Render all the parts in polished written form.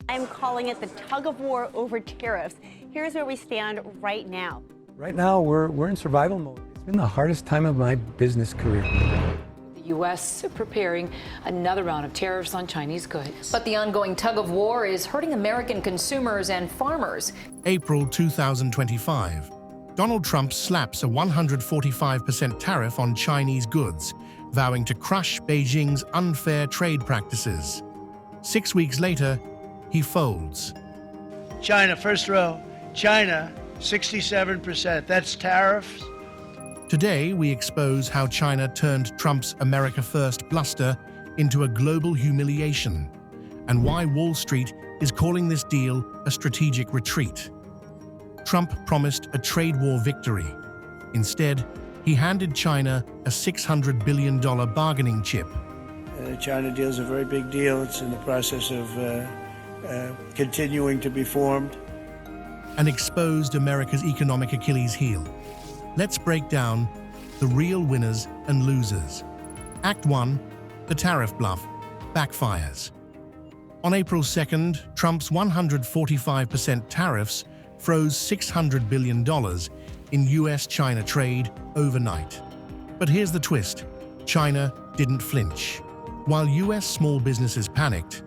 I'm calling it the tug of war over tariffs. Here's where we stand right now. Right now, we're in survival mode. It's been the hardest time of my business career. The U.S. preparing another round of tariffs on Chinese goods. But the ongoing tug of war is hurting American consumers and farmers. April 2025. Donald Trump slaps a 145% tariff on Chinese goods, vowing to crush Beijing's unfair trade practices. 6 weeks later, he folds. China, first row. China, 67%. That's tariffs. Today, we expose how China turned Trump's America First bluster into a global humiliation, and why Wall Street is calling this deal a strategic retreat. Trump promised a trade war victory. Instead, he handed China a $600 billion bargaining chip. The China deal is a very big deal. It's in the process of continuing to be formed. And exposed America's economic Achilles heel. Let's break down the real winners and losers. Act 1, the tariff bluff, backfires. On April 2nd, Trump's 145% tariffs froze $600 billion in US-China trade overnight. But here's the twist. China didn't flinch. While US small businesses panicked,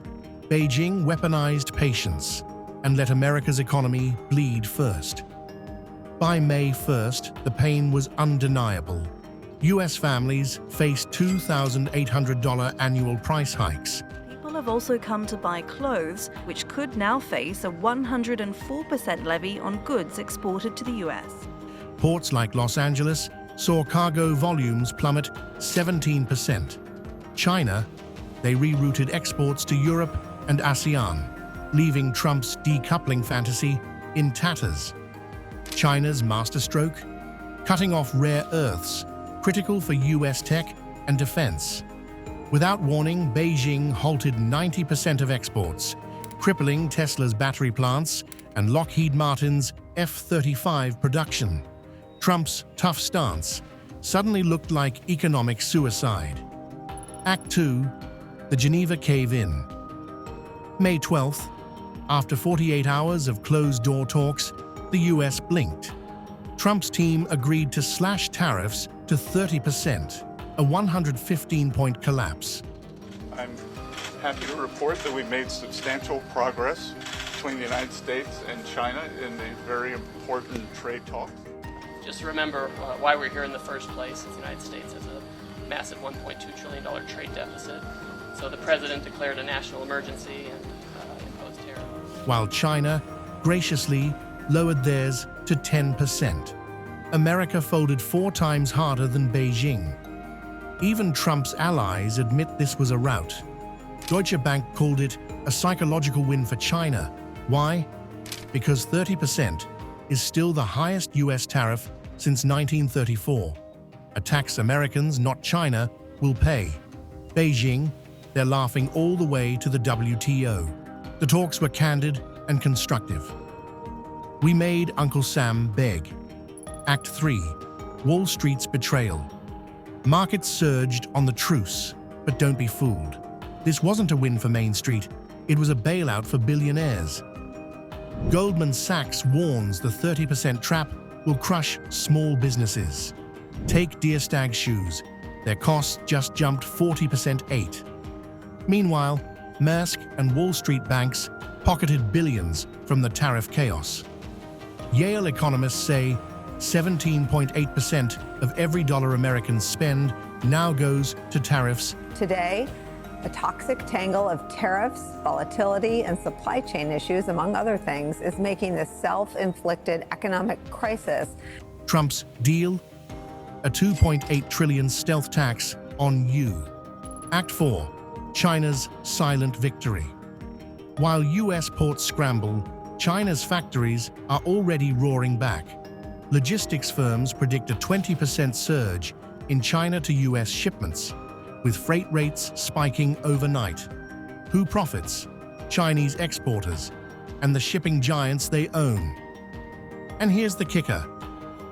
Beijing weaponized patience and let America's economy bleed first. By May 1st, the pain was undeniable. US families faced $2,800 annual price hikes. People have also come to buy clothes, which could now face a 104% levy on goods exported to the US. Ports like Los Angeles saw cargo volumes plummet 17%. China, they rerouted exports to Europe and ASEAN, leaving Trump's decoupling fantasy in tatters. China's masterstroke, cutting off rare earths, critical for US tech and defense. Without warning, Beijing halted 90% of exports, crippling Tesla's battery plants and Lockheed Martin's F-35 production. Trump's tough stance suddenly looked like economic suicide. Act 2, the Geneva cave-in. May 12th, after 48 hours of closed-door talks, the US blinked. Trump's team agreed to slash tariffs to 30%, a 115-point collapse. I'm happy to report that we've made substantial progress between the United States and China in the very important trade talks. Just remember why we're here in the first place. The United States has a massive $1.2 trillion trade deficit. So the president declared a national emergency and imposed tariffs. While China graciously lowered theirs to 10%. America folded 4 times harder than Beijing. Even Trump's allies admit this was a rout. Deutsche Bank called it a psychological win for China. Why? Because 30% is still the highest US tariff since 1934. A tax Americans, not China, will pay. Beijing, they're laughing all the way to the WTO. The talks were candid and constructive. We made Uncle Sam beg. Act 3, Wall Street's betrayal. Markets surged on the truce, but don't be fooled. This wasn't a win for Main Street, it was a bailout for billionaires. Goldman Sachs warns the 30% trap will crush small businesses. Take Deer Stag shoes. Their costs just jumped 40%. Meanwhile, Maersk and Wall Street banks pocketed billions from the tariff chaos. Yale economists say 17.8% of every dollar Americans spend now goes to tariffs. Today, a toxic tangle of tariffs, volatility, and supply chain issues, among other things, is making this self-inflicted economic crisis. Trump's deal? A $2.8 trillion stealth tax on you. Act 4, China's silent victory. While US ports scramble, China's factories are already roaring back. Logistics firms predict a 20% surge in China to US shipments, with freight rates spiking overnight. Who profits? Chinese exporters and the shipping giants they own. And here's the kicker.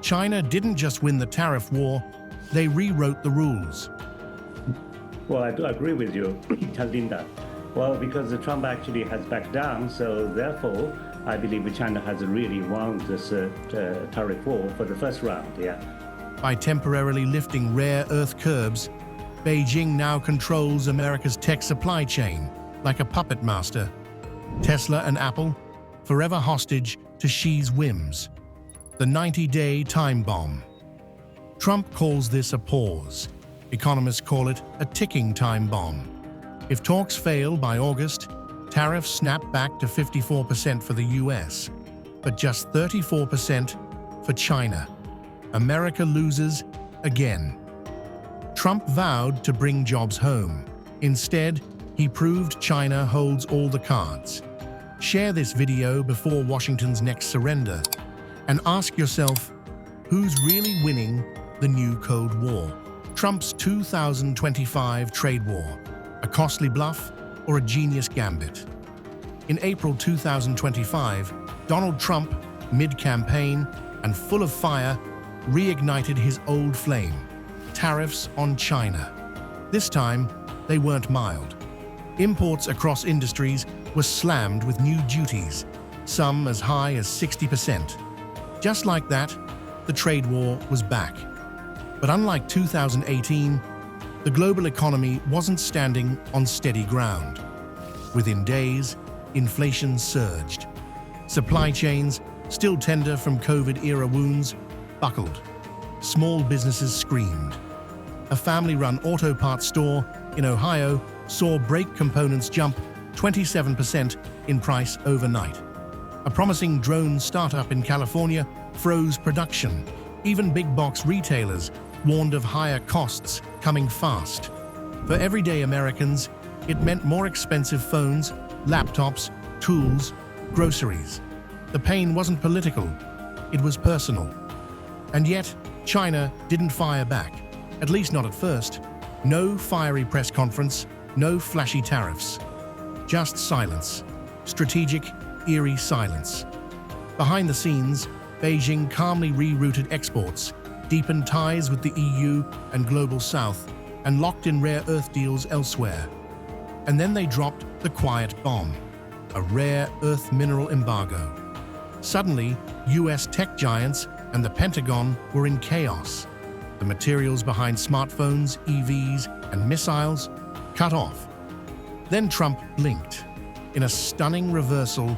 China didn't just win the tariff war, they rewrote the rules. Well, I do agree with you, Linda. Well, because Trump actually has backed down, so therefore, I believe China has really won this tariff war for the first round, yeah. By temporarily lifting rare earth curbs, Beijing now controls America's tech supply chain like a puppet master. Tesla and Apple, forever hostage to Xi's whims. The 90-day time bomb. Trump calls this a pause. Economists call it a ticking time bomb. If talks fail by August, tariffs snap back to 54% for the US, but just 34% for China. America loses again. Trump vowed to bring jobs home. Instead, he proved China holds all the cards. Share this video before Washington's next surrender and ask yourself, who's really winning the new Cold War? Trump's 2025 trade war, a costly bluff or a genius gambit? In April 2025, Donald Trump, mid-campaign and full of fire, reignited his old flame, tariffs on China. This time, they weren't mild. Imports across industries were slammed with new duties, some as high as 60%. Just like that, the trade war was back. But unlike 2018, the global economy wasn't standing on steady ground. Within days, inflation surged. Supply chains, still tender from COVID-era wounds, buckled. Small businesses screamed. A family-run auto parts store in Ohio saw brake components jump 27% in price overnight. A promising drone startup in California froze production. Even big-box retailers warned of higher costs coming fast. For everyday Americans, it meant more expensive phones, laptops, tools, groceries. The pain wasn't political, it was personal. And yet, China didn't fire back, at least not at first. No fiery press conference, no flashy tariffs. Just silence. Strategic, eerie silence. Behind the scenes, Beijing calmly rerouted exports, deepened ties with the EU and Global South, and locked in rare earth deals elsewhere. And then they dropped the quiet bomb, a rare earth mineral embargo. Suddenly, US tech giants and the Pentagon were in chaos. The materials behind smartphones, EVs, and missiles cut off. Then Trump blinked. In a stunning reversal,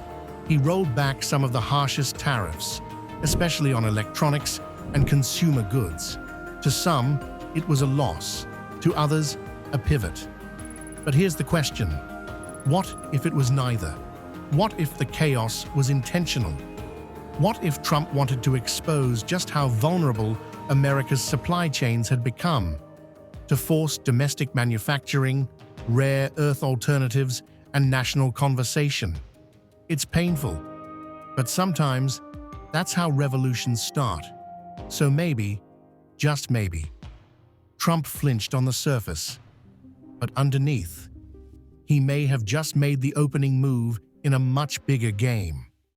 he rolled back some of the harshest tariffs, especially on electronics and consumer goods. To some, it was a loss. To others, a pivot. But here's the question. What if it was neither? What if the chaos was intentional? What if Trump wanted to expose just how vulnerable America's supply chains had become? To force domestic manufacturing, rare earth alternatives, and national conversation? It's painful, but sometimes that's how revolutions start. So maybe, just maybe, Trump flinched on the surface, but underneath, he may have just made the opening move in a much bigger game.